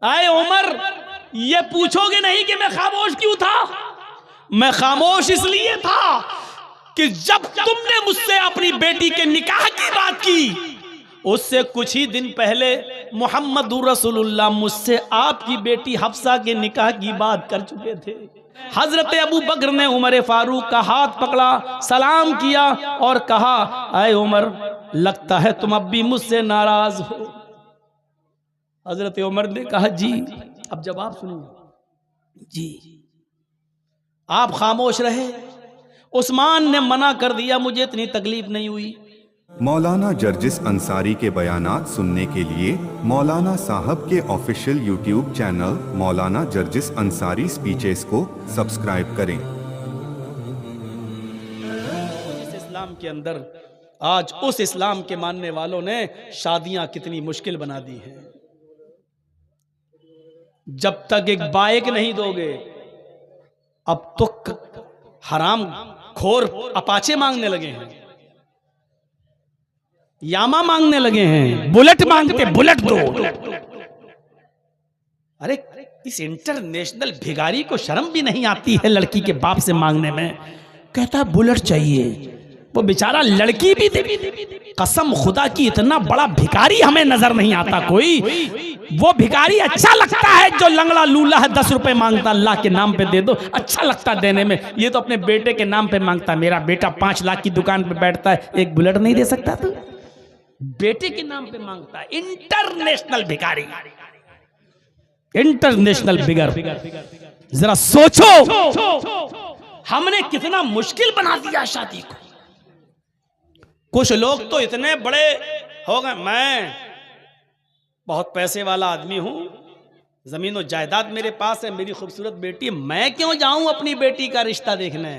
आए उमर, ये पूछोगे नहीं कि मैं खामोश क्यों था? मैं खामोश इसलिए था कि जब तुमने मुझसे अपनी बेटी के निकाह की बात की, उससे कुछ ही दिन पहले मुहम्मदुर रसूलुल्लाह मुझसे आपकी बेटी हफ्सा के निकाह की बात कर चुके थे। हजरत अबू बकर ने उमर फारूक का हाथ पकड़ा, सलाम किया और कहा, आए उमर, लगता है तुम अब भी मुझसे नाराज हो। हजरत उमर ने कहा, जी। अब जवाब सुनिए। जी। आप खामोश रहे। उस्मान ने मना कर दिया, मुझे इतनी तकलीफ नहीं हुई। मौलाना जर्जिस अंसारी के बयानात सुनने के लिए मौलाना साहब के ऑफिशियल यूट्यूब चैनल मौलाना जर्जिस अंसारी स्पीचेस को सब्सक्राइब करें। इस इस्लाम के अंदर आज उस इस्लाम के मानने वालों ने शादियां कितनी मुश्किल बना दी हैं। जब तक एक बाइक नहीं दोगे, अब तो हराम खोर अपाचे मांगने लगे हैं, यामा मांगने लगे हैं, बुलेट मांगते, बुलेट दो। अरे इस इंटरनेशनल भिखारी को शर्म भी नहीं आती है लड़की के बाप से मांगने में। कहता है बुलेट चाहिए। वो बेचारा लड़की भी दे। कसम खुदा की, इतना बड़ा भिखारी हमें नजर नहीं आता कोई। वो भिखारी अच्छा लगता है जो लंगड़ा लूला है, 10 रुपए मांगता, अल्लाह के नाम पे दे दो, अच्छा लगता देने में। ये तो अपने बेटे के नाम पे मांगता। मेरा बेटा 5 लाख की दुकान पे बैठता है, एक बुलेट नहीं दे सकता तू? बेटे के नाम पे मांगता है। इंटरनेशनल भिखारी, इंटरनेशनल बिगर। जरा सोचो हमने कितना मुश्किल बना दिया शादी को। कुछ लोग तो इतने बड़े हो गए, मैं बहुत पैसे वाला आदमी हूं, जमीन और जायदाद मेरे पास है, मेरी खूबसूरत बेटी, मैं क्यों जाऊं अपनी बेटी का रिश्ता देखने?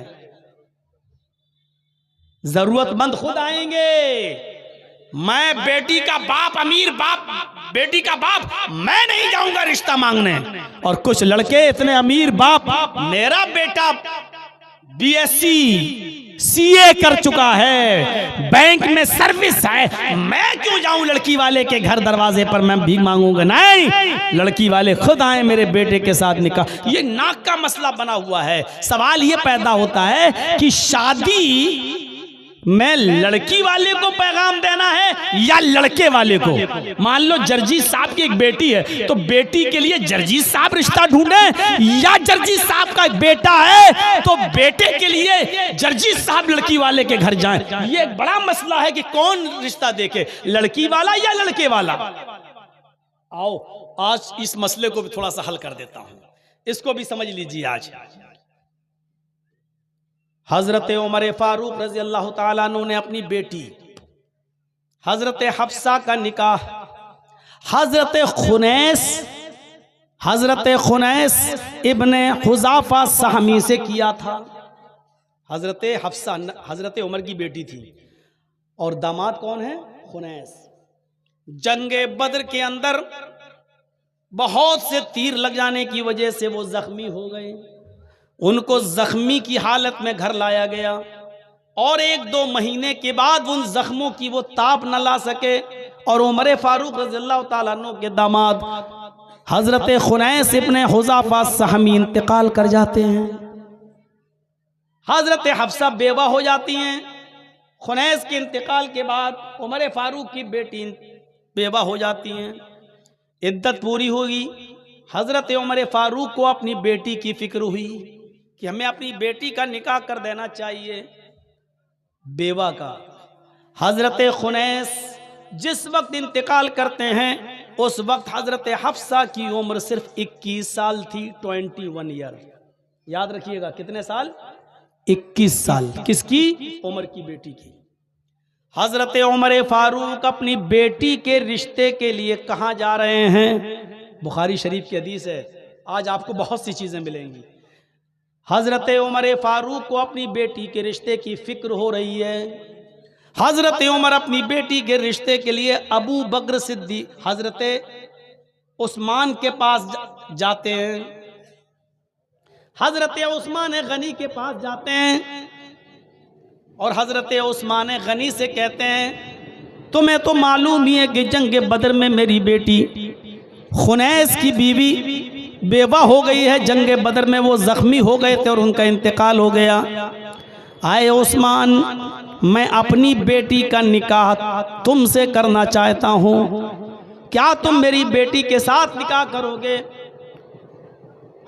जरूरतमंद खुद आएंगे। मैं बेटी का बाप, अमीर बाप, बेटी का बाप, मैं नहीं जाऊंगा रिश्ता मांगने। और कुछ लड़के इतने अमीर बाप, मेरा बेटा बीएससी सीए कर चुका है, बैंक में सर्विस है, मैं क्यों जाऊं लड़की वाले के घर दरवाजे पर मैं भीख मांगूंगा? नहीं, लड़की वाले खुद आए मेरे बेटे के साथ निकाह। ये नाक का मसला बना हुआ है। सवाल ये पैदा होता है कि शादी में लड़की वाले को पैगाम देना है या लड़के वाले को? मान लो जर्जी साहब की एक बेटी है, तो बेटी के लिए जर्जी साहब रिश्ता ढूंढे, या जर्जी साहब का बेटा है तो बेटे के लिए जर्जी साहब लड़की वाले के घर जाएं। ये एक बड़ा मसला है कि कौन रिश्ता देखे, लड़की वाला या लड़के वाला। आओ आज इस मसले को भी थोड़ा सा हल कर देता हूं, इसको भी समझ लीजिए। आज हजरत उमर फारूक रजी अल्लाह ताला अन्हु ने अपनी बेटी हजरत हफ्सा का निकाह हजरत खुनैस इब्ने हुज़ाफा सहमी से किया था। हजरत हफ्सा हजरत उमर की बेटी थी और दामाद कौन है? खुनैस। जंगे बद्र के अंदर बहुत से तीर लग जाने की वजह से वो जख्मी हो गए। उनको जख्मी की हालत में घर लाया गया और 1-2 महीने के बाद उन जख्मों की वो ताप न ला सके और उमर फारूक रज़ियल्लाहु ताला अन्हु के दामाद हजरत खुनैस इब्ने हुज़ाफा सहमी इंतकाल कर जाते हैं। हजरत हफ्सा बेवा हो जाती हैं। खुनैस के इंतकाल के बाद उमर फारूक की बेटी बेवा हो जाती हैं। इद्दत पूरी होगी। हजरत उमर फारूक को अपनी बेटी की फिक्र हुई कि हमें अपनी बेटी का निकाह कर देना चाहिए, बेवा का। हजरत खुनैस जिस वक्त इंतकाल करते हैं उस वक्त हजरत हफ्सा की उम्र सिर्फ 21 साल थी, 21 ईयर। याद रखिएगा, कितने साल? 21 साल। किसकी? उमर की बेटी की। हजरत उमर फारूक अपनी बेटी के रिश्ते के लिए कहाँ जा रहे हैं? बुखारी शरीफ की हदीस है, आज आपको बहुत सी चीजें मिलेंगी। हजरत उमर फारूक को अपनी बेटी के रिश्ते की फिक्र हो रही है। हजरत उमर अपनी बेटी के रिश्ते के लिए अबू बकर सिद्दीक हजरत उस्मान के पास जाते हैं। हजरत उस्मान गनी के पास जाते हैं और हजरत उस्मान गनी से कहते हैं, तुम्हें तो मालूम ही है कि जंग बदर में मेरी बेटी खुनैस की बीवी बेवा हो गई है, जंग बदर में वो ज़ख्मी हो गए थे और उनका इंतकाल हो गया। आए उस्मान, मैं अपनी बेटी का निकाह तुमसे करना चाहता हूँ, क्या तुम मेरी बेटी के साथ निकाह करोगे?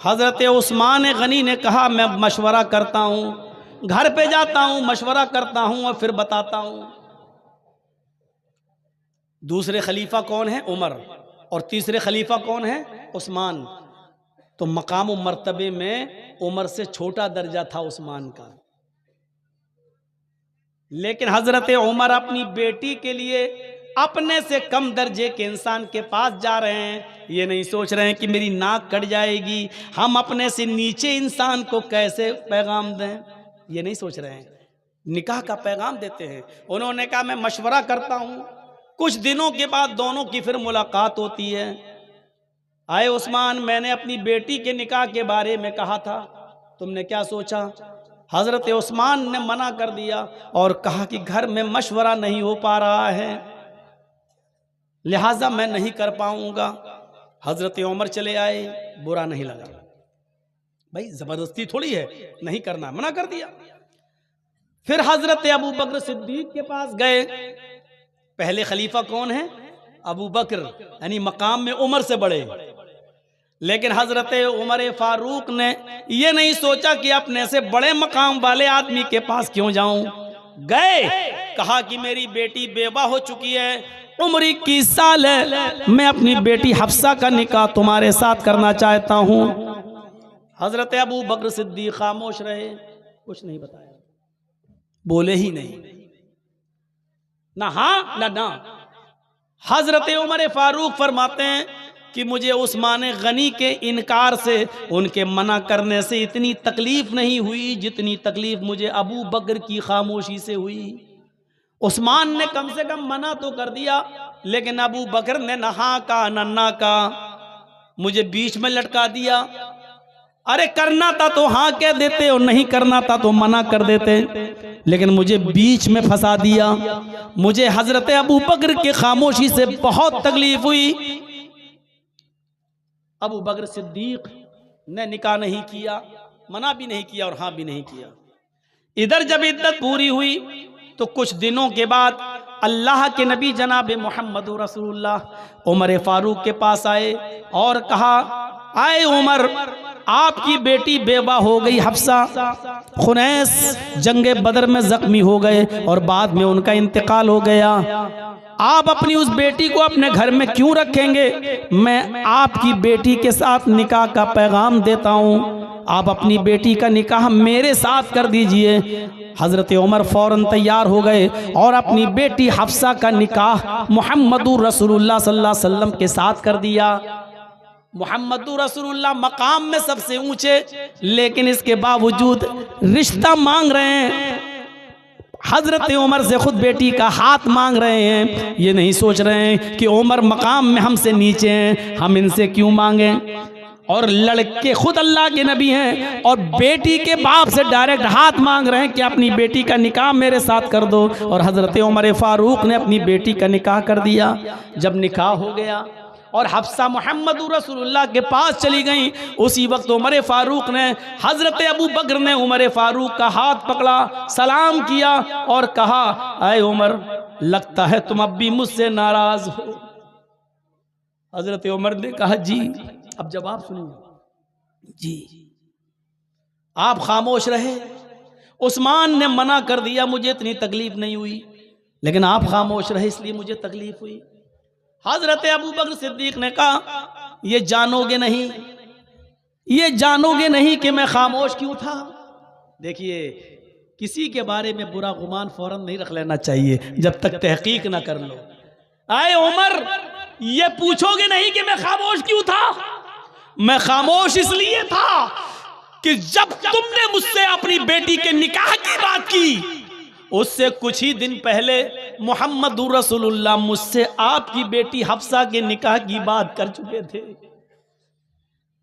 हज़रत उस्मान गनी ने कहा मैं मशवरा करता हूँ, घर पे जाता हूँ, मशवरा करता हूँ और फिर बताता हूँ। दूसरे खलीफा कौन है? उमर, और तीसरे खलीफा कौन है? उस्मान। तो मकाम और मर्तबे में उमर से छोटा दर्जा था उस्मान का, लेकिन हजरत उमर अपनी बेटी के लिए अपने से कम दर्जे के इंसान के पास जा रहे हैं। ये नहीं सोच रहे हैं कि मेरी नाक कट जाएगी, हम अपने से नीचे इंसान को कैसे पैगाम दें, ये नहीं सोच रहे हैं, निकाह का पैगाम देते हैं। उन्होंने कहा मैं मशवरा करता हूँ। कुछ दिनों के बाद दोनों की फिर मुलाकात होती है। आए उस्मान, मैंने अपनी बेटी के निकाह के बारे में कहा था, तुमने क्या सोचा? हजरत उस्मान ने मना कर दिया और कहा कि घर में मशवरा नहीं हो पा रहा है, लिहाजा मैं नहीं कर पाऊंगा। हजरत उमर चले आए, बुरा नहीं लगा, भाई जबरदस्ती थोड़ी है, नहीं करना, मना कर दिया। फिर हजरत अबू बकर सिद्दीक के पास गए। पहले खलीफा कौन है? अबू बकर, यानी मकाम में उमर से बड़े। लेकिन हजरत उमर फारूक ने ये नहीं सोचा कि अपने से बड़े मकाम वाले आदमी के पास क्यों जाऊं। गए, कहा कि मेरी बेटी बेवा हो चुकी है, उम्र 21 साल है, मैं अपनी बेटी हफ्सा का निकाह तुम्हारे साथ करना चाहता हूं। हजरत अबू बकर सिद्दीक खामोश रहे, कुछ नहीं बताया, बोले ही नहीं, ना हाँ ना ना। हजरत उमर फारूक फरमाते हैं कि मुझे उस्मान गनी के इनकार से, उनके मना करने से इतनी तकलीफ नहीं हुई जितनी तकलीफ मुझे अबू बकर की खामोशी से हुई। उस्मान ने कम से कम मना तो कर दिया, लेकिन अबू बकर ने नहा का नन्ना का मुझे बीच में लटका दिया। अरे करना था तो हाँ कह देते और नहीं करना था तो मना कर देते, लेकिन मुझे बीच में फंसा दिया। मुझे हजरत अबू बकर की खामोशी से बहुत तकलीफ हुई। अबू बकर सिद्दीक ने निकाह नहीं किया, मना भी नहीं किया और हाँ भी नहीं किया। इधर जब इद्दत पूरी हुई तो कुछ दिनों के बाद अल्लाह के नबी जनाब मोहम्मद रसूलुल्लाह उमर फारूक के पास आए और कहा, आए उमर, आपकी बेटी बेवा हो गई हफ्सा, खुनैस जंगे बदर में जख्मी हो गए और बाद में उनका इंतकाल हो गया। आप अपनी उस बेटी को अपने घर में क्यों रखेंगे? मैं आपकी बेटी के साथ निकाह का पैगाम देता हूँ, आप अपनी बेटी का निकाह मेरे साथ कर दीजिए। हजरत उमर फौरन तैयार हो गए और अपनी बेटी हफ्सा का निकाह मुहम्मदुर रसूलुल्लाह सल्लल्लाहु अलैहि वसल्लम के साथ कर दिया। मुहम्मदुर रसूलुल्लाह मकाम में सबसे ऊंचे, लेकिन इसके बावजूद रिश्ता मांग रहे हैं। हजरत उमर से खुद बेटी का हाथ मांग रहे हैं, ये नहीं सोच रहे हैं कि उमर मकाम में हमसे नीचे हैं, हम इनसे क्यों मांगें। और लड़के खुद अल्लाह के नबी हैं और बेटी के बाप से डायरेक्ट हाथ मांग रहे हैं कि अपनी बेटी का निकाह मेरे साथ कर दो। और हजरत उमर फारूक ने अपनी बेटी का निकाह कर दिया। जब निकाह हो गया और हफ्सा मुहम्मद रसूलुल्लाह के पास चली गई, उसी वक्त उमर फारूक ने, हजरत अबू बकर ने उमर फारूक का हाथ पकड़ा, सलाम किया और कहा, अय उमर, लगता है तुम अब भी मुझसे नाराज हो। हजरत उमर ने कहा, जी। अब जवाब सुनिए, जी। आप खामोश रहे, उस्मान ने मना कर दिया, मुझे इतनी तकलीफ नहीं हुई, लेकिन आप खामोश रहे इसलिए मुझे तकलीफ हुई। हजरत अबू बकर सिद्दीक ने कहा, ये जानोगे नहीं, ये जानोगे नहीं कि मैं खामोश क्यों था। देखिए, किसी के बारे में बुरा गुमान फौरन नहीं रख लेना चाहिए जब तक तहकीक ना कर लो। आए उमर, ये पूछोगे नहीं कि मैं खामोश क्यों था। मैं खामोश इसलिए था कि जब तुमने मुझसे अपनी बेटी के निकाह की बात की, उससे कुछ ही दिन पहले मुहम्मदुर रसूलुल्लाह मुझसे आपकी बेटी हफ्सा के निकाह की बात कर चुके थे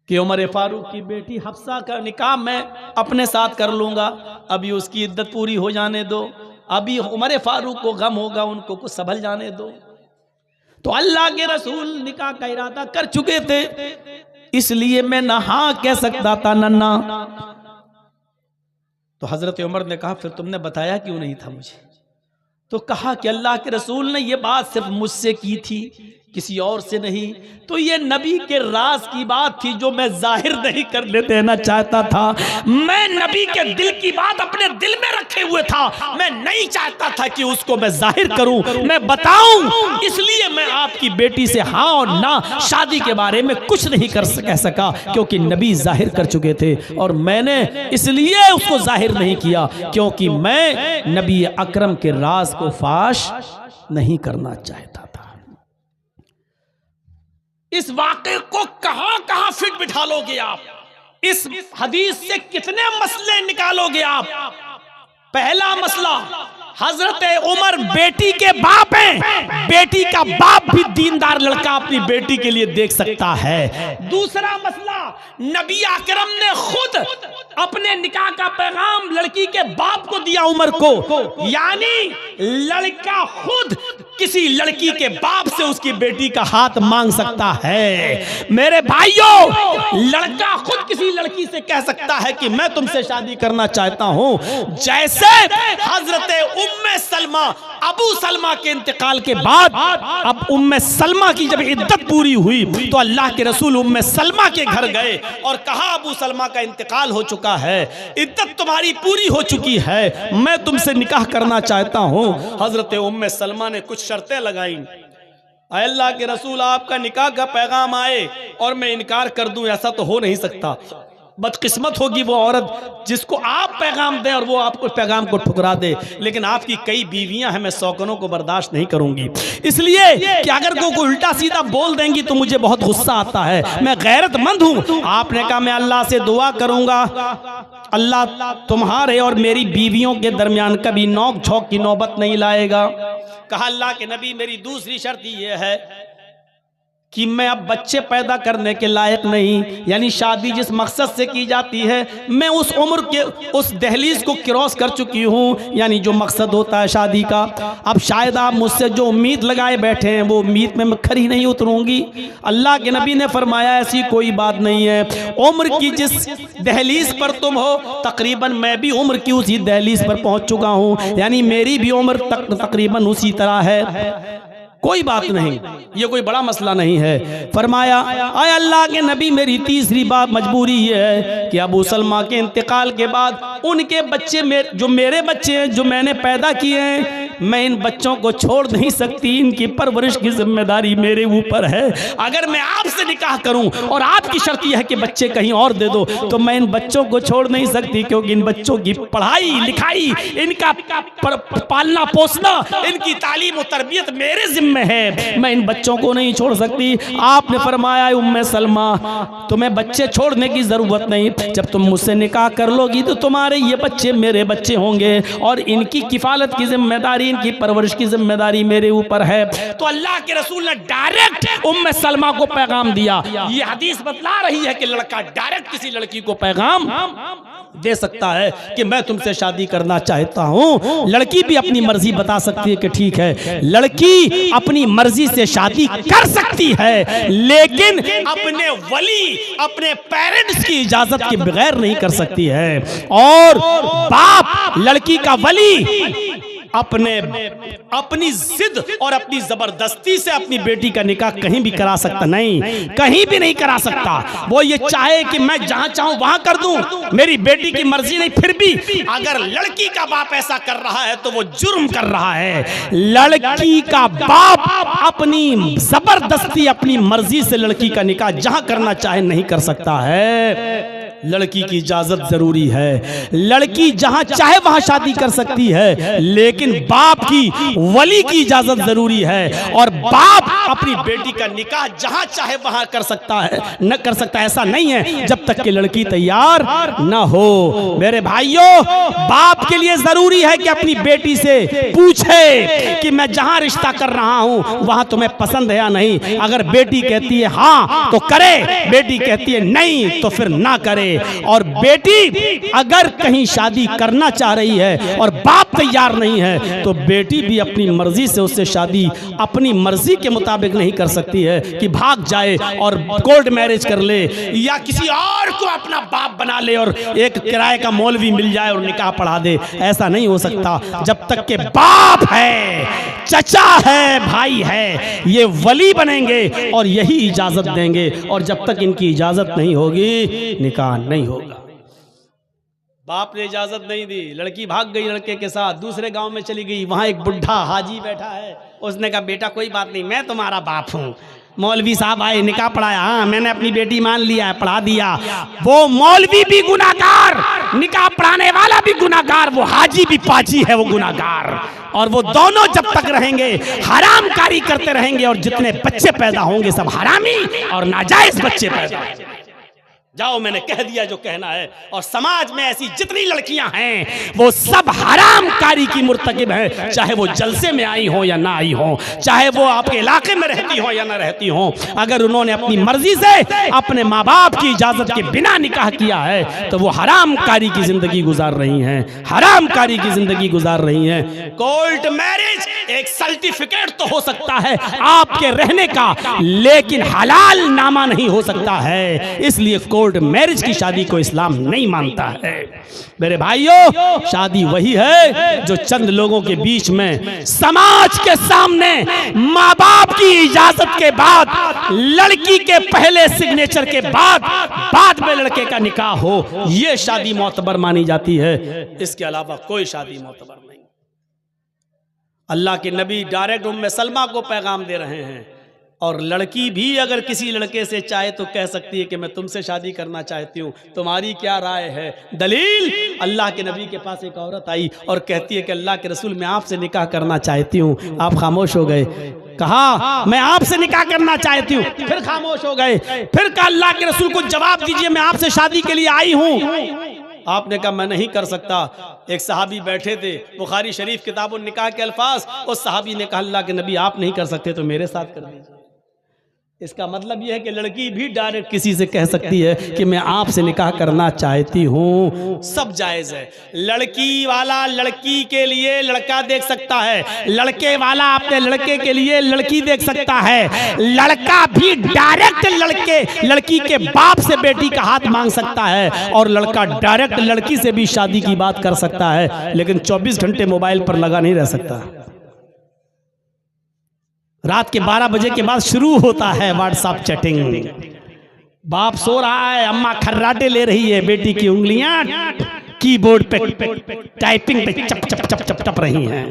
कि उमर फारूक की बेटी हफ्सा का निकाह मैं अपने साथ कर लूंगा, अभी उसकी इद्दत पूरी हो जाने दो, अभी उमर फारूक को गम होगा, उनको कुछ संभल जाने दो। तो अल्लाह के रसूल निकाह का इरादा कर चुके थे, इसलिए मैं ना हाँ कह सकता था नन्ना। तो हजरत उमर ने कहा फिर तुमने बताया क्यों नहीं था मुझे? तो कहा कि अल्लाह के रसूल ने ये बात सिर्फ मुझसे की थी, किसी और से नहीं। तो ये नबी के राज की बात थी जो मैं जाहिर नहीं कर देना चाहता था। मैं नबी के दिल की बात अपने दिल में रखे हुए था, मैं नहीं चाहता था कि उसको मैं जाहिर करूं, मैं बताऊं। इसलिए मैं आपकी बेटी से हाँ और ना शादी के बारे में कुछ नहीं कह सका, क्योंकि नबी जाहिर कर चुके थे और मैंने इसलिए उसको जाहिर नहीं किया क्योंकि मैं नबी अकरम के राज को फाश नहीं करना चाहता था। इस वाक़े को कहां कहां फिट बिठा लोगे आप? इस हदीस से कितने मसले निकालोगे आप? पहला मसला, हजरत उमर बेटी के बाप हैं, बेटी का बाप भी दीनदार लड़का अपनी बेटी के लिए देख सकता है। दूसरा मसला, नबी अकरम ने खुद अपने निकाह का पैगाम लड़की के बाप को दिया उमर को, यानी लड़का खुद किसी लड़की के बाप से उसकी बेटी का हाथ मांग सकता है। मेरे भाइयों, लड़का खुद किसी लड़की से कह सकता है कि मैं तुमसे शादी करना चाहता हूं। जैसे हजरत उम्मे सलमा, अबू सलमा के इंतकाल के बाद अब उम्मे सलमा की जब इद्दत पूरी हुई तो अल्लाह के रसूल उम्मे सलमा के घर गए और कहा अबू सलमा का इंतकाल हो चुका है, इद्दत तुम्हारी पूरी हो चुकी है, मैं तुमसे निकाह करना चाहता हूं। हजरत उम्मे सलमा ने कुछ शर्तें लगाई। अल्लाह के रसूल, आपका निकाह का पैगाम आए और मैं इनकार कर दूं, ऐसा तो हो नहीं सकता। बदकिस्मत होगी वो औरत जिसको आप पैगाम दें और वो आपको पैगाम को ठुकरा दे। लेकिन आपकी कई बीवियां हैं, मैं सौकनों को बर्दाश्त नहीं करूंगी, इसलिए कि अगर कोई उल्टा सीधा बोल देंगी तो मुझे बहुत गुस्सा आता है। मैं गैरतमंद हूं। आपने कहा मैं अल्लाह से दुआ करूंगा अल्लाह तुम्हारे और मेरी बीवियों के दरमियान कभी नोक झोंक की नौबत नहीं लाएगा। कहा अल्लाह के नबी, मेरी दूसरी शर्त ये है कि मैं अब बच्चे पैदा करने के लायक नहीं, यानी शादी जिस मकसद से की जाती है मैं उस उम्र के उस दहलीज को क्रॉस कर चुकी हूँ, यानी जो मकसद होता है शादी का। अब शायद आप मुझसे जो उम्मीद लगाए बैठे हैं वो उम्मीद में मैं खरी नहीं उतरूंगी। अल्लाह के नबी ने फरमाया ऐसी कोई बात नहीं है। उम्र की जिस दहलीज पर तुम हो तकरीबन मैं भी उम्र की उसी दहलीज पर पहुँच चुका हूँ, यानी मेरी भी उम्र तकरीबन उसी तरह है। कोई बात नहीं, ये कोई बड़ा मसला नहीं है। फरमाया आय अल्लाह के नबी, मेरी तीसरी बात मजबूरी ये है कि अबू सलमा के इंतकाल के बाद उनके बच्चे जो मेरे बच्चे हैं जो मैंने पैदा किए हैं, मैं इन बच्चों को छोड़ नहीं सकती, इनकी परवरिश की जिम्मेदारी मेरे ऊपर है। अगर मैं आपसे निकाह करूं और आपकी शर्त यह है कि बच्चे कहीं और दे दो तो मैं इन बच्चों को छोड़ नहीं सकती, क्योंकि इन बच्चों की पढ़ाई लिखाई, इनका पालना पोसना, इनकी तालीम और तरबियत मेरे जिम्मे है, मैं इन बच्चों को नहीं छोड़ सकती। आपने फरमाया उम्मे सलमा, तुम्हें बच्चे छोड़ने की जरूरत नहीं, जब तुम मुझसे निकाह कर लोगी तो तुम्हारे ये बच्चे मेरे बच्चे होंगे और इनकी किफालत की जिम्मेदारी, इनकी परवरिश की जिम्मेदारी मेरे ऊपर है। तो अल्लाह के रसूल ने डायरेक्ट उम्मे सलमा को पैगाम दिया। ये हदीस बतला रही है कि लड़का डायरेक्ट किसी लड़की को पैगाम दे सकता है कि मैं तुमसे शादी करना चाहता हूं। लड़की भी अपनी मर्जी बता सकती है कि ठीक है, लड़की अपनी मर्जी से शादी कर सकती है, लेकिन अपने वली, अपने पेरेंट्स की इजाजत के बगैर नहीं कर सकती है। और बाप, लड़की का वली अपनी जिद और अपनी जबरदस्ती से अपनी बेटी का निकाह कहीं भी करा सकता नहीं, कहीं भी नहीं करा सकता। वो ये चाहे कि मैं जहां चाहूं वहां कर दूं, मेरी बेटी की मर्जी नहीं, फिर भी अगर लड़की का बाप ऐसा कर रहा है तो वो जुर्म कर रहा है। लड़की का बाप अपनी जबरदस्ती, अपनी मर्जी से लड़की का निकाह जहां करना चाहे नहीं कर सकता है। लड़की की इजाजत जरूरी है। लड़की जहां चाहे वहां शादी कर सकती है, लेकिन बाप की, वली की इजाजत जरूरी है। और बाप अपनी बेटी का निकाह जहां चाहे वहां कर सकता है, न कर सकता ऐसा नहीं है जब तक कि लड़की तैयार ना हो। मेरे भाइयों, बाप के लिए जरूरी है कि अपनी बेटी से पूछे कि मैं जहां रिश्ता कर रहा हूं वहां तुम्हें पसंद है या नहीं। अगर बेटी कहती है हाँ तो करे, बेटी कहती है नहीं तो फिर ना करे। करे। और बेटी अगर कहीं शादी करना चाह रही है और बाप तैयार नहीं है तो बेटी भी अपनी मर्जी से उससे शादी अपनी मर्जी के मुताबिक नहीं कर सकती है कि भाग जाए और कोर्ट मैरिज कर ले या किसी और को अपना बाप बना ले और एक किराए का मौलवी मिल जाए और निकाह पढ़ा दे। ऐसा नहीं हो सकता। जब तक के बाप है, चचा है, भाई है, ये वली बनेंगे और यही इजाजत देंगे। और जब तक इनकी इजाजत नहीं होगी निकाह नहीं होगा। बाप ने इजाजत नहीं दी, लड़की भाग गई लड़के के साथ, दूसरे गांव में चली गई। वहां एक बुढ़ा हाजी बैठा है, उसने कहा बेटा कोई बात नहीं, मैं तुम्हारा बाप हूं। मौलवी साहब आए, निकाह पढ़ाया, हाँ मैंने अपनी बेटी मान लिया है, पढ़ा दिया। वो मौलवी भी गुनाहगार, निकाह पढ़ाने वाला भी गुनाहगार, वो हाजी भी पाजी है वो गुनाहगार। और वो दोनों जब तक रहेंगे हराम कारी करते रहेंगे और जितने बच्चे पैदा होंगे सब हरामी और नाजायज बच्चे पैदा होंगे। जाओ मैंने कह दिया जो कहना है। और समाज में ऐसी जितनी लड़कियां हैं वो सब हराम कारी की मुर्तकिब हैं, चाहे वो जलसे में आई हो या ना आई हो, चाहे वो आपके इलाके में रहती हो या ना रहती हो। अगर उन्होंने अपनी मर्जी से अपने माँ बाप की इजाजत के बिना निकाह किया है तो वो हराम कारी की जिंदगी गुजार रही हैं, हराम कारी की जिंदगी गुजार रही हैं। कोर्ट मैरिज एक सर्टिफिकेट तो हो सकता है आपके रहने का, लेकिन हलाल नामा नहीं हो सकता है। इसलिए कोर्ट मैरिज की शादी को इस्लाम नहीं मानता है। मेरे भाइयों, शादी वही है जो चंद लोगों के बीच में समाज के सामने माँ बाप की इजाजत के बाद, लड़की के पहले सिग्नेचर के बाद में लड़के का निकाह हो, यह शादी मोतबर मानी जाती है। इसके अलावा कोई शादी मोतबर नहीं। अल्लाह के नबी डायरेक्ट उम्मे सलमा को पैगाम दे रहे हैं। और लड़की भी अगर किसी लड़के से चाहे तो कह सकती है कि मैं तुमसे शादी करना चाहती हूँ, तुम्हारी क्या राय है? दलील, अल्लाह के नबी के पास एक औरत आई और कहती है कि अल्लाह के रसूल मैं आपसे निकाह करना चाहती हूँ। आप खामोश हो गए। कहा मैं आपसे निकाह करना चाहती हूँ, फिर खामोश हो गए। फिर कहा अल्लाह के रसूल को जवाब दीजिए, मैं आपसे शादी के लिए आई हूँ। आपने कहा मैं नहीं कर सकता। एक सहाबी बैठे थे, बुखारी शरीफ किताबुन निकाह के अल्फाज, उस सहाबी ने कहा अल्लाह के नबी आप नहीं कर सकते तो मेरे साथ कर दीजिए। इसका मतलब यह है कि लड़की भी डायरेक्ट किसी से कह सकती है कि मैं आपसे निकाह करना चाहती हूँ, सब जायज है। लड़की वाला लड़की के लिए लड़का देख सकता है, लड़के वाला अपने लड़के के लिए लड़की देख सकता है, लड़का भी डायरेक्ट लड़की के बाप से बेटी का हाथ मांग सकता है, और लड़का डायरेक्ट लड़की से भी शादी की बात कर सकता है। लेकिन 24 घंटे मोबाइल पर लगा नहीं रह सकता। रात के 12 बजे के बाद शुरू होता है व्हाट्सएप चैटिंग। बाप सो रहा है, अम्मा खर्राटे ले रही है, बेटी की उंगलियां कीबोर्ड पे टाइपिंग पे चप चप चप चप चप रही हैं।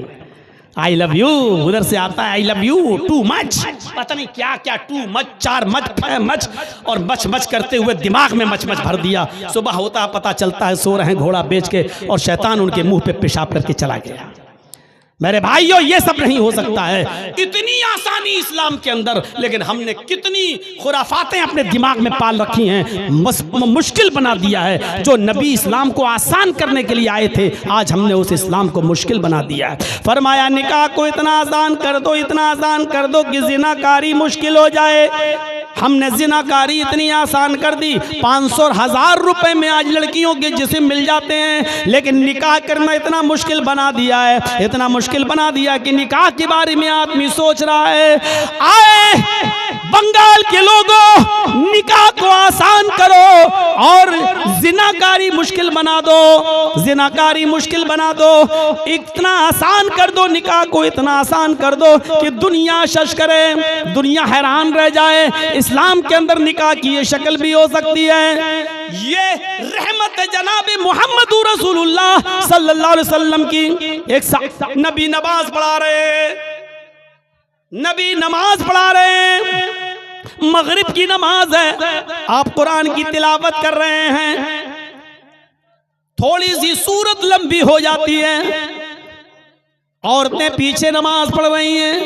आई लव यू, उधर से आता है I love you too much, पता नहीं क्या क्या, टू मच, 4 मच, 5 मच, और मच मच करते हुए दिमाग में मच मच भर दिया। सुबह होता है पता चलता है सो रहे हैं घोड़ा बेच के, और शैतान उनके मुंह पे पेशाब करके चला गया। मेरे भाइयों, ये सब नहीं हो सकता है। इतनी आसानी इस्लाम के अंदर, लेकिन हमने कितनी खुराफातें अपने दिमाग में पाल रखी हैं, मुश्किल बना दिया है। जो नबी इस्लाम को आसान करने के लिए आए थे, आज हमने उस इस्लाम को मुश्किल बना दिया है। फरमाया निकाह को इतना आसान कर दो, इतना आसान कर दो कि जिनाकारी मुश्किल हो जाए। हमने जिनाकारी इतनी आसान कर दी, 500 और 1000 रुपए में आज लड़कियों के जिस्म मिल जाते हैं। लेकिन निकाह करना इतना मुश्किल बना दिया है, इतना मुश्किल बना दिया कि निकाह के बारे में आदमी सोच रहा है आए बंगाल के लोगों, निकाह को आसान करो और जिनाकारी मुश्किल बना दो, जिनाकारी मुश्किल बना दो। इतना आसान कर दो निकाह को, इतना आसान कर दो कि दुनिया शश करे, दुनिया हैरान रह जाए। इस्लाम के अंदर निकाह की ये शक्ल भी हो सकती है। ये रहमत जनाब मोहम्मद रसूलुल्लाह सल्लल्लाहु अलैहि वसल्लम की। एक नबी नमाज पढ़ा रहे, नबी नमाज पढ़ा रहे, मगरिब की नमाज है, आप कुरान की तिलावत कर रहे हैं, थोड़ी सी सूरत लंबी हो जाती है, औरतें पीछे नमाज पढ़ रही हैं,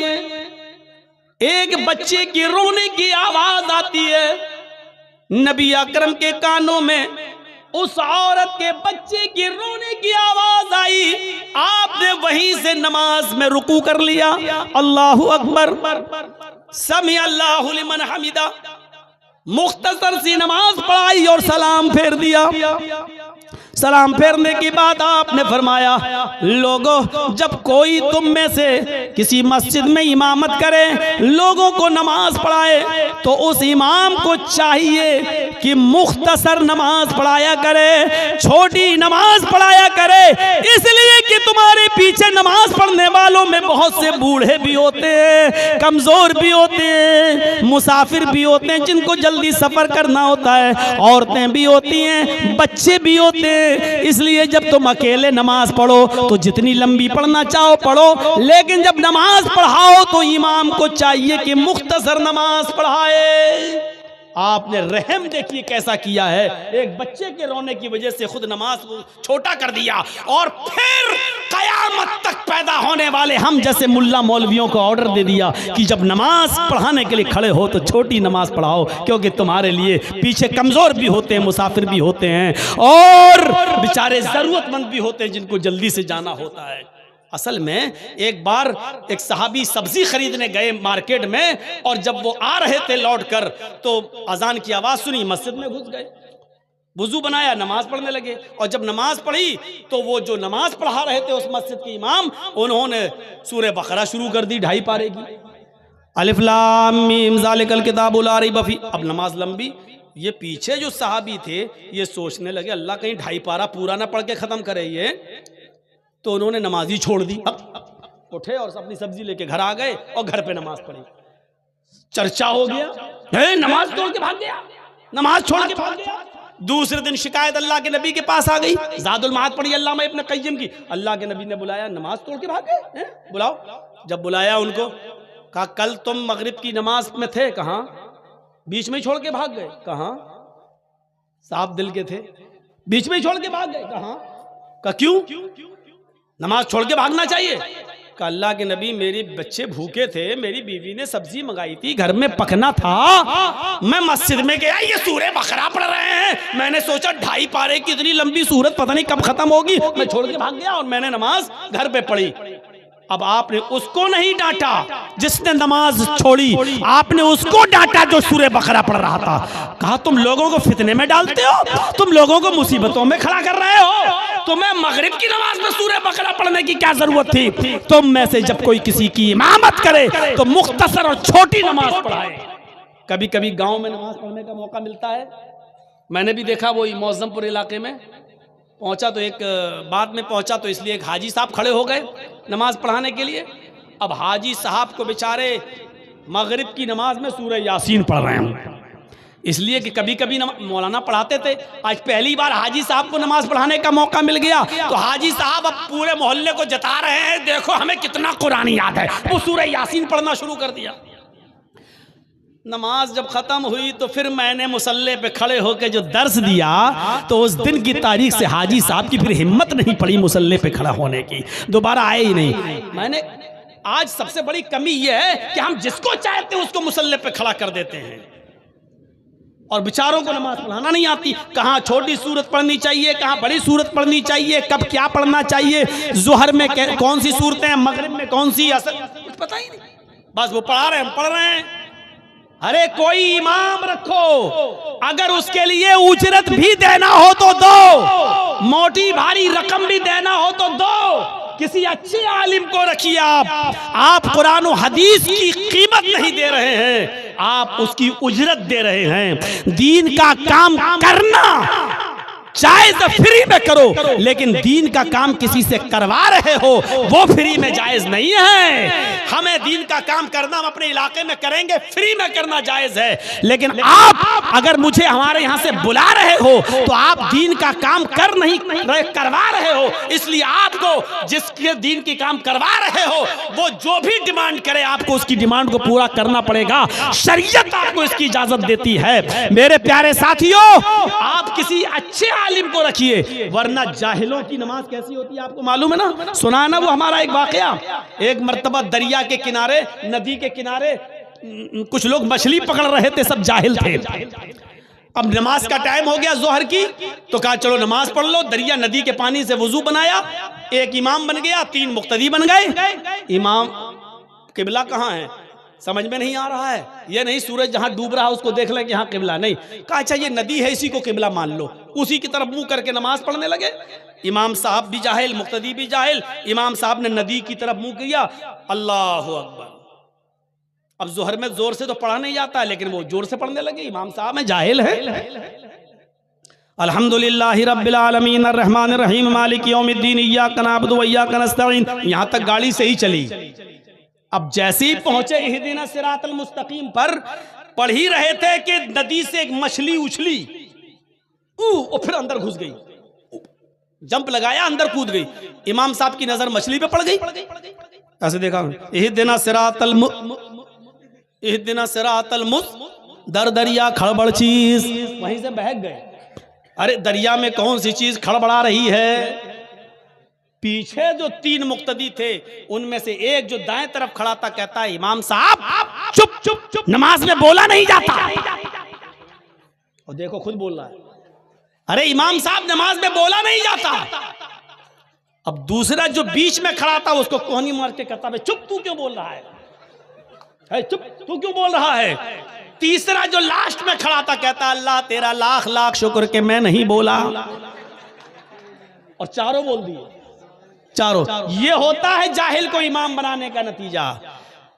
एक बच्चे की रोने की आवाज आती है। नबी अकरम के कानों में उस औरत के बच्चे की रोने की आवाज आई, आपने वहीं से नमाज में रुकू कर लिया। अल्लाहु अकबर, समी अल्लाहु लिमन हमिदा, मुख्तसर सी नमाज पढ़ाई और सलाम फेर दिया। सलाम फेरने के बाद आपने फरमाया, लोगों जब कोई तुम में से किसी मस्जिद में इमामत करे, लोगों को नमाज पढ़ाए, तो उस इमाम को चाहिए कि मुख्तसर नमाज पढ़ाया करे, छोटी नमाज पढ़ाया करे, इसलिए कि तुम्हारे पीछे नमाज पढ़ने वालों में बहुत से बूढ़े भी होते हैं, कमजोर भी होते हैं, मुसाफिर भी होते हैं जिनको जल्दी सफर करना होता है, औरतें भी होती हैं, बच्चे भी होते हैं। इसलिए जब तुम अकेले नमाज पढ़ो तो जितनी लंबी पढ़ना चाहो पढ़ो, लेकिन जब नमाज पढ़ाओ तो इमाम को चाहिए कि मुख्तसर नमाज पढ़ाए। आपने रहम देखिए कैसा किया है, एक बच्चे के रोने की वजह से खुद नमाज को छोटा कर दिया, और फिर कयामत तक पैदा होने वाले हम जैसे मुल्ला मौलवियों को ऑर्डर दे दिया कि जब नमाज पढ़ाने के लिए खड़े हो तो छोटी नमाज पढ़ाओ, क्योंकि तुम्हारे लिए पीछे कमजोर भी होते हैं, मुसाफिर भी होते हैं, और बेचारे जरूरतमंद भी होते हैं जिनको जल्दी से जाना होता है। असल में एक बार एक सहाबी सब्जी खरीदने गए मार्केट में, और जब वो आ रहे थे लौट कर तो अजान की आवाज़ सुनी, मस्जिद में घुस गए, वुजू बनाया, नमाज पढ़ने लगे। और जब नमाज पढ़ी तो वो जो नमाज पढ़ा रहे थे उस मस्जिद के इमाम, उन्होंने सूरह बकरा शुरू कर दी 2.5 पारे की, अलिफ लाम मीम ज़ालिकल किताबु ला रैब फीह। अब नमाज लंबी, ये पीछे जो सहाबी थे ये सोचने लगे अल्लाह कहीं 2.5 पारा पूरा ना पढ़ के ख़त्म करे ये, तो उन्होंने नमाज ही छोड़ दी। अब उठे और अपनी सब्जी लेके घर आ गए और घर पे नमाज पढ़ी। चर्चा हो गया, नमाज छोड़ के भाग गया, नमाज छोड़ के भाग गया। दूसरे दिन शिकायत अल्लाह के नबी के पास आ गई, ज़ादुल माद पढ़ी अल्लामा इब्न क़य्यिम की। अल्लाह के नबी ने बुलाया, नमाज तोड़ के भाग गए, बुलाओ। जब बुलाया उनको, कहा कल तुम मगरिब की नमाज में थे, कहाँ? बीच में ही छोड़ के भाग गए, कहाँ? साफ दिल के थे, बीच में ही छोड़ के भाग गए, कहाँ? कहा क्यों? नमाज छोड़ के भागना चाहिए? कहा अल्लाह के नबी मेरे बच्चे भूखे थे, मेरी बीवी ने सब्जी मंगाई थी, घर में पकना था, मैं मस्जिद में गया, ये सूरह बकरा पढ़ रहे हैं, मैंने सोचा 2.5 पारे की इतनी लंबी सूरत पता नहीं कब खत्म होगी, मैं छोड़ के भाग गया और मैंने नमाज घर पे पढ़ी। अब आपने उसको नहीं डांटा जिसने नमाज छोड़ी, आपने उसको डांटा जो सूरह बकरा पढ़ रहा था। कहा तुम लोगों को फितने में डालते हो, तुम लोगों को मुसीबतों में खड़ा कर रहे हो, तुम्हें मगरिब की नमाज में सूरह बकरा पढ़ने की क्या जरूरत थी? तुम में से जब कोई किसी की इमामत करे तो मुख्तसर और छोटी नमाज पढ़ाए। कभी कभी गांव में नमाज पढ़ने का मौका मिलता है, मैंने भी देखा, वो मौजमपुर इलाके में पहुंचा तो एक बाद में पहुंचा तो इसलिए एक हाजी साहब खड़े हो गए नमाज पढ़ाने के लिए। अब हाजी साहब को बेचारे मगरिब की नमाज में सूरह यासीन पढ़ रहे हैं, इसलिए कि कभी कभी मौलाना पढ़ाते थे, आज पहली बार हाजी साहब को नमाज पढ़ाने का मौका मिल गया, तो हाजी साहब अब पूरे मोहल्ले को जता रहे हैं देखो हमें कितना कुरान याद है, वो सूरह यासीन पढ़ना शुरू कर दिया। नमाज जब खत्म हुई तो फिर मैंने मुसल्ले पे खड़े होकर जो दर्स दिया, तो उस दिन की तारीख से हाजी साहब की फिर हिम्मत नहीं पड़ी मुसल्ले पे खड़ा होने की, दोबारा आए ही नहीं। मैंने आज सबसे बड़ी कमी यह है कि हम जिसको चाहते हैं उसको मुसल्ले पे खड़ा कर देते हैं, और बेचारों को नमाज पढ़ाना नहीं आती। कहाँ छोटी सूरत पढ़नी चाहिए, कहाँ बड़ी सूरत पढ़नी चाहिए, कब क्या पढ़ना चाहिए, जोहर में कौन सी सूरतें, मगरिब में कौन सी, असर कुछ पता ही नहीं, बस वो पढ़ा रहे हैं, हम पढ़ रहे हैं। अरे कोई इमाम रखो, अगर उसके लिए उजरत भी देना हो तो दो, मोटी भारी रकम भी देना हो तो दो, किसी अच्छे आलिम को रखिए। आप कुरान और हदीस की कीमत नहीं दे रहे हैं, आप उसकी उजरत दे रहे हैं। दीन का काम करना जायज फ्री में करो, लेकिन दीन का काम किसी से करवा रहे हो वो फ्री में जायज नहीं है। हमें दीन का काम करना हम अपने इलाके में करेंगे, फ्री में करना जायज है, लेकिन आप अगर मुझे हमारे यहाँ से बुला रहे हो तो आप दीन का काम करवा रहे हो, इसलिए आपको जिसके दीन की काम करवा रहे हो वो जो भी डिमांड करे आपको उसकी डिमांड को पूरा करना पड़ेगा। शरीयत आपको इसकी इजाजत देती है। मेरे प्यारे साथियों, आप किसी अच्छे आलिम को रखिए, वरना जाहिलों की नमाज कैसी होती है आपको मालूम है ना, सुना है ना वो हमारा एक वाकया। एक मर्तबा दरिया के किनारे, नदी के किनारे कुछ लोग मछली पकड़ रहे थे, सब जाहिल थे। अब नमाज का टाइम हो गया जोहर की, तो कहा चलो नमाज पढ़ लो। दरिया नदी के पानी से वजू बनाया, एक इमाम बन गया, 3 मुक्तदी बन गए। इमाम किबला कहाँ है? समझ में नहीं आ रहा है। ये नहीं सूरज जहां डूब रहा है उसको देख लें कि यहाँ किबला, नहीं कहा अच्छा ये नदी है इसी को किबला मान लो, उसी की तरफ मुंह करके नमाज पढ़ने लगे। इमाम साहब भी जाहिल, मुक्तदी भी जाहिल। इमाम साहब ने नदी की तरफ मुंह किया, अल्लाह अकबर। अब जोहर में जोर से तो पढ़ा नहीं जाता है, लेकिन वो जोर से पढ़ने लगे। इमाम साहब में जाहिल है। अल्हम्दुलिल्लाहि रब्बिल आलमीन अर्रहमानिर रहीम मालिकि यौमिद्दीन इय्याका नअबुदु व इय्याका नस्तईन, यहां तक गाड़ी से ही चली। अब जैसे ही पहुंचे इहदिना सिरातल मुस्तकीम पर, पढ़ ही रहे थे कि नदी से एक मछली उछली, और फिर अंदर घुस गई, जंप लगाया, अंदर कूद गई। इमाम साहब की नजर मछली पे पड़ गई। ऐसे देखा, इहदिना सिरातल दर दरिया खड़बड़ चीज, वहीं से बहक गए। अरे दरिया में कौन सी चीज खड़बड़ा रही है? पीछे जो 3 मुक्तदी थे उनमें से एक जो दाएं तरफ खड़ा था कहता है, इमाम साहब चुप चुप चुप, नमाज में बोला नहीं जाता। और देखो खुद बोल रहा है, अरे इमाम साहब नमाज में बोला नहीं जाता। अब दूसरा जो बीच में खड़ा था उसको कोहनी मार के कहता है, चुप तू क्यों बोल रहा है, चुप तू क्यों बोल रहा है। तीसरा जो लास्ट में खड़ा था कहता, अल्लाह तेरा लाख लाख शुक्र के मैं नहीं बोला। और चारों बोल दिए, चारों। ये होता है जाहिल को इमाम बनाने का नतीजा।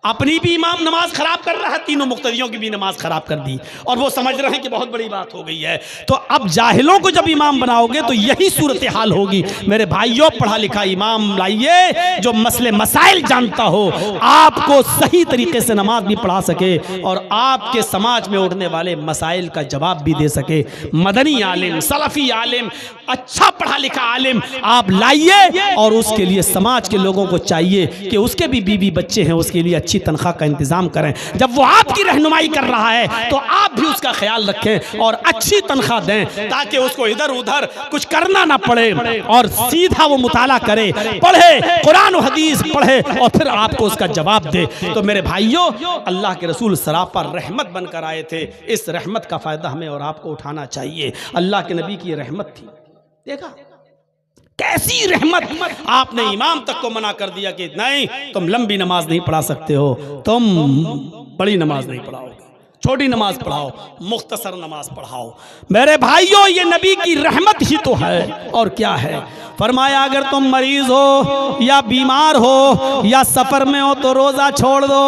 अपनी भी इमाम नमाज खराब कर रहा है, तीनों मुक्तदियों की भी नमाज खराब कर दी, और वो समझ रहे हैं कि बहुत बड़ी बात हो गई है। तो अब जाहिलों को जब इमाम बनाओगे तो यही सूरत हाल होगी। मेरे भाइयों, पढ़ा लिखा इमाम लाइए जो मसले मसाइल जानता हो, आपको सही तरीके से नमाज भी पढ़ा सके और आपके समाज में उठने वाले मसाइल का जवाब भी दे सके। मदनी आलिम, सलफी आलिम, अच्छा पढ़ा लिखा आलिम आप लाइए, और उसके लिए समाज के लोगों को चाहिए कि उसके भी बीवी बच्चे हैं, उसके लिए अच्छी तनख्वाह का इंतजाम करें। जब वो आपकी रहनुमाई कर रहा है तो आप भी उसका ख्याल रखें और अच्छी तनख्वाह दें, ताकि उसको इधर उधर कुछ करना ना पड़े और सीधा वो मुताला करे, पढ़े, कुरान और हदीस पढ़े और फिर आपको उसका जवाब दे। तो मेरे भाइयों, अल्लाह के रसूल सरापा रहमत बनकर आए थे। इस रहमत का फायदा हमें और आपको उठाना चाहिए। अल्लाह के नबी की ये रहमत थी। देखा कैसी रहमत। आपने इमाम तक को मना कर दिया कि नहीं, तुम लंबी नमाज नहीं पढ़ा सकते हो, तुम बड़ी नमाज नहीं पढ़ाओगे, छोटी नमाज पढ़ाओ, मुख्तसर नमाज पढ़ाओ। मेरे भाइयों, ये नबी की रहमत ही तो है, और क्या है। फरमाया अगर तुम मरीज हो या बीमार हो या सफर में हो तो रोजा छोड़ दो,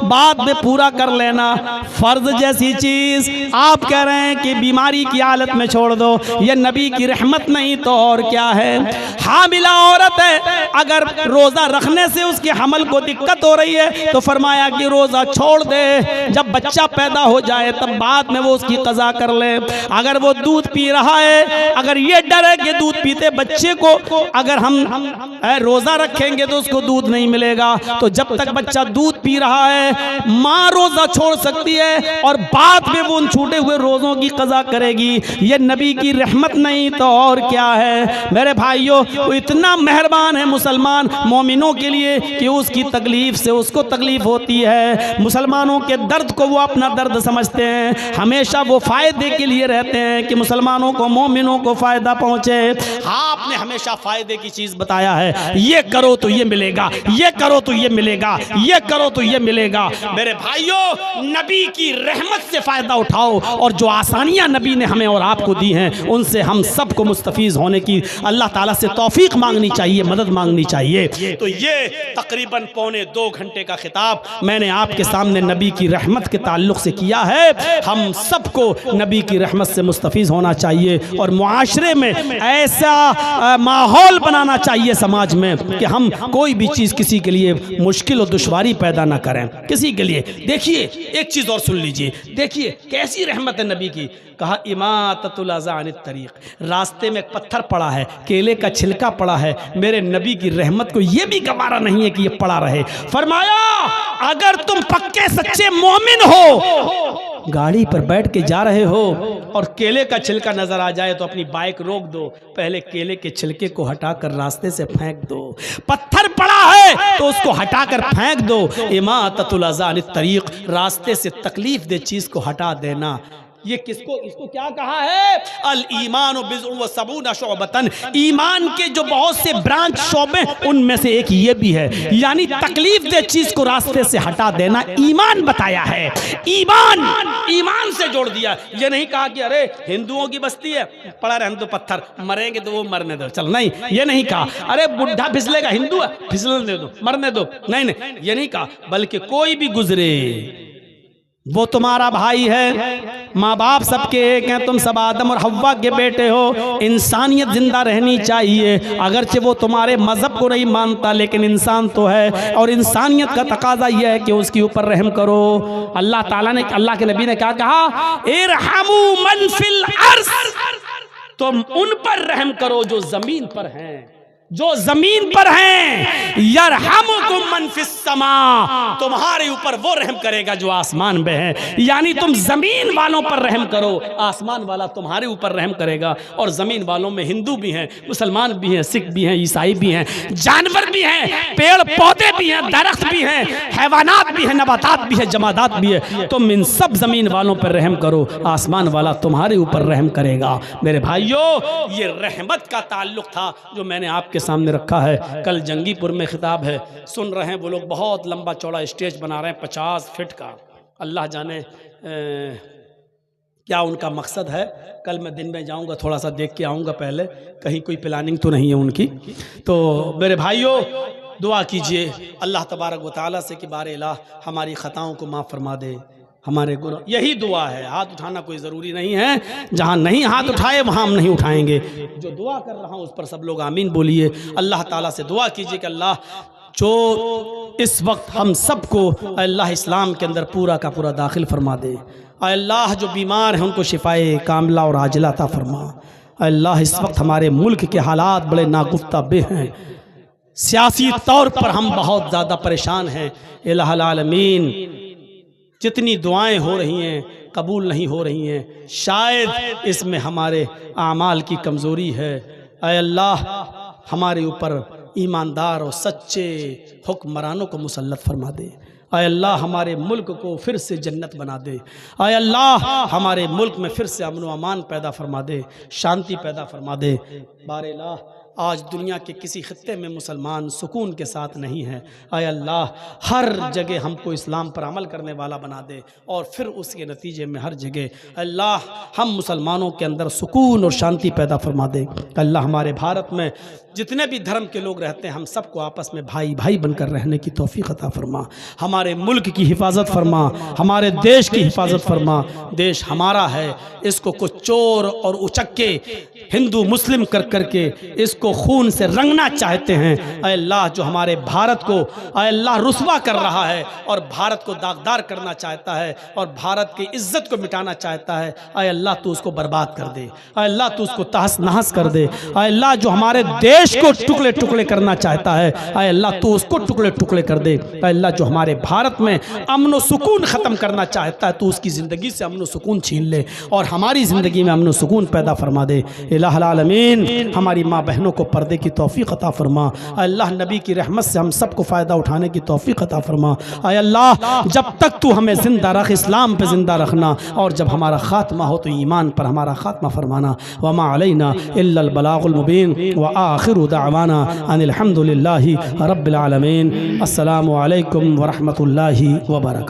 बाद में पूरा कर लेना। फर्ज जैसी चीज आप कह रहे हैं कि बीमारी की हालत में छोड़ दो, ये नबी की रहमत नहीं तो और क्या है। हामिला औरत है, अगर रोजा रखने से उसके हमल को दिक्कत हो रही है तो फरमाया कि रोजा छोड़ दे, जब बच्चा पैदा हो जाए तब बाद में वो उसकी कज़ा कर ले। अगर वो दूध पी रहा है, अगर ये डर है कि दूध पीते बच्चे को अगर हम रोजा रखेंगे तो उसको दूध नहीं मिलेगा, तो जब तक बच्चा दूध पी रहा है माँ रोजा छोड़ सकती है और बाद में वो उन छूटे हुए रोजों की कज़ा करेगी। ये नबी की रहमत नहीं तो और क्या है। मेरे भाइयों, वो इतना मेहरबान है मुसलमान मोमिनों के लिए कि उसकी तकलीफ से उसको तकलीफ होती है, मुसलमानों के दर्द को वो अपना दर्द समझते हैं, हमेशा वो फायदे के लिए रहते हैं कि मुसलमानों को, मोमिनों को फायदा पहुंचे। आपने हमेशा फायदे की चीज बताया है, ये करो तो ये मिलेगा, ये करो तो ये मिलेगा, ये करो तो ये मिलेगा। मेरे भाइयों, नबी की रहमत से फायदा उठाओ और जो आसानियां नबी ने हमें और आपको दी हैं उनसे हम सबको मुस्तफीज होने की अल्लाह ताला से तौफीक मांगनी चाहिए, मदद मांगनी चाहिए। तो ये तकरीबन 1.25 घंटे का खिताब मैंने आपके सामने नबी की रहमत के ताल्लुक से किया है। हम सबको नबी की रहमत से मुस्तफीज होना चाहिए और मुआशरे में ऐसा माहौल बनाना चाहिए समाज में कि हम कोई भी चीज़ किसी के लिए मुश्किल और दुश्वारी पैदा ना करें किसी के लिए। देखिए एक चीज़ और सुन लीजिए, देखिए कैसी रहमत है नबी की। कहा इमाततुल अज़ा अनित तरीक़, रास्ते में एक पत्थर पड़ा है, केले का छिलका पड़ा है, मेरे नबी की रहमत को ये भी गवारा नहीं है कि ये पड़ा रहे। फरमाया अगर तुम पक्के सच्चे मोमिन हो, गाड़ी पर बैठ के जा रहे हो और केले का छिलका नजर आ जाए तो अपनी बाइक रोक दो, पहले केले के छिलके को हटाकर रास्ते से फेंक दो। पत्थर पड़ा है तो उसको हटाकर फेंक दो। इमाततुल अज़ा अनित तरीक़, रास्ते से तकलीफ दे चीज को हटा देना। ये किसको, इसको क्या कहा है? अल ईमान बिज़्उन व सबूना शुअबतन, ईमान के जो बहुत से ब्रांच शोबे उनमें से एक ये भी है, यानी तकलीफ दे चीज को रास्ते से हटा देना ईमान बताया है। ईमान से जोड़ दिया। ये नहीं कहा कि अरे हिंदुओं की बस्ती है, पड़ा रहने दो पत्थर, मरेंगे तो वो मरने दो, चल, नहीं, ये नहीं कहा। अरे बुढ़ा फिसलेगा, हिंदू है, फिसलने दो, मरने दो, नहीं नहीं, ये नहीं कहा। बल्कि कोई भी गुजरे वो तुम्हारा भाई है, माँ बाप सबके एक हैं, तुम सब आदम और हव्वा के बेटे हो। इंसानियत जिंदा रहनी चाहिए, अगरचे वो तुम्हारे मजहब को नहीं मानता लेकिन इंसान तो है, और इंसानियत का तकाजा यह है कि उसके ऊपर रहम करो। अल्लाह ताला ने, अल्लाह के नबी ने क्या कहा? इरहमू मन फिल अर्ज़, तुम उन पर रहम करो जो जमीन पर हैं, जो जमीन पर हैं। यरहमुकुम मन फिस समा, तुम्हारे ऊपर वो रहम करेगा जो आसमान में है। यानी तुम जमीन वालों पर रहम करो, आसमान वाला तुम्हारे ऊपर रहम करेगा। और जमीन वालों में हिंदू भी हैं, मुसलमान भी हैं, सिख भी हैं, ईसाई भी हैं, जानवर भी हैं, पेड़ पौधे भी हैं, दरख्त भी हैं, हैवानात भी हैं, नबातात भी है, जमादात भी है। तुम इन सब जमीन वालों पर रहम करो, आसमान वाला तुम्हारे ऊपर रहम करेगा। मेरे भाइयों, ये रहमत का ताल्लुक था जो मैंने आपके सामने रखा है। कल जंगीपुर में खिताब है, सुन रहे हैं वो लोग, बहुत लंबा चौड़ा स्टेज बना रहे हैं 50 फीट का। अल्लाह जाने क्या उनका मकसद है। कल मैं दिन में जाऊंगा, थोड़ा सा देख के आऊंगा, पहले कहीं कोई प्लानिंग तो नहीं है उनकी। तो मेरे भाइयों, दुआ कीजिए अल्लाह तबारक व तआला से कि बारे इलाह हमारी ख़ताओं को माफ़ फरमा दे, हमारे गुनाह। यही दुआ है, हाथ उठाना कोई ज़रूरी नहीं है, जहाँ नहीं हाथ उठाए वहाँ हम नहीं उठाएंगे। जो दुआ कर रहा हूँ उस पर सब लोग आमीन बोलिए। अल्लाह ताला से दुआ कीजिए कि अल्लाह जो इस वक्त हम सबको अल्लाह इस्लाम के अंदर पूरा का पूरा दाखिल फरमा दे। अल्लाह जो बीमार हैं उनको शिफाए कामिला और आजिला अता फरमा। अल्लाह इस वक्त हमारे मुल्क के हालात बड़े नागुफ्ता बे हैं, सियासी तौर पर हम बहुत ज़्यादा परेशान हैं। इलाहुल आलमीन, जितनी दुआएं हो रही हैं कबूल नहीं हो रही हैं, शायद इसमें हमारे आमाल की कमज़ोरी है। ऐ अल्लाह, हमारे ऊपर ईमानदार और सच्चे हुक्मरानों को मुसल्लत फरमा दे। ऐ अल्लाह, हमारे मुल्क को फिर से जन्नत बना दे। ऐ अल्लाह, हमारे मुल्क में फिर से अमन व अमान पैदा फरमा दे, शांति पैदा फरमा दे। बारे अल्लाह, आज दुनिया के किसी खित्ते में मुसलमान सुकून के साथ नहीं है। ऐ अल्लाह, हर जगह हमको इस्लाम पर अमल करने वाला बना दे, और फिर उसके नतीजे में हर जगह अल्लाह हम मुसलमानों के अंदर सुकून और शांति पैदा फरमा दे। अल्लाह, हमारे भारत में जितने भी धर्म के लोग रहते हैं हम सबको आपस में भाई भाई बनकर रहने की तौफीक अता फरमा। हमारे मुल्क की हिफाजत फरमा, हमारे देश की हिफाजत फरमा। देश हमारा है, इसको कुछ चोर और उचक्के हिंदू मुस्लिम कर करके इसको खून से रंगना चाहते हैं। ऐ अल्लाह, जो हमारे भारत को ऐ अल्लाह रुस्वा कर रहा है और भारत को दागदार करना चाहता है और भारत की इज्जत को मिटाना चाहता है, ऐ अल्लाह तू उसको बर्बाद कर दे। ऐ अल्लाह, तू उसको तहस नहस कर दे। ऐ अल्लाह, जो हमारे देश को टुकड़े टुकड़े करना चाहता है, ऐ अल्लाह तू उसको टुकड़े टुकड़े कर दे। ऐ अल्लाह, जो हमारे भारत में अमन व सुकून ख़त्म करना चाहता है, तू उसकी ज़िंदगी से अमन व सुकून छीन ले और हमारी ज़िंदगी में अमन व सुकून पैदा फरमा दे। इलाहुल आलमीन, हमारी माँ बहनों को पर्दे की तौफीक अता फरमा। अल्लाह, नबी की रहमत से हम सबको फ़ायदा उठाने की तौफीक अता फरमा। ऐ अल्लाह, जब तक तू हमें ज़िंदा रख, इस्लाम पे ज़िंदा रखना, और जब हमारा ख़ात्मा हो तो ईमान पर हमारा ख़ात्मा फरमाना। वमा अलैना इल्लल बलागुल मुबीन व आखिरु दअवाना अनिल हम्दुलिल्लाहि रब्बिल आलमीन। अस्सलामु अलैकुम व रहमतुल्लाहि व बरकातुहू।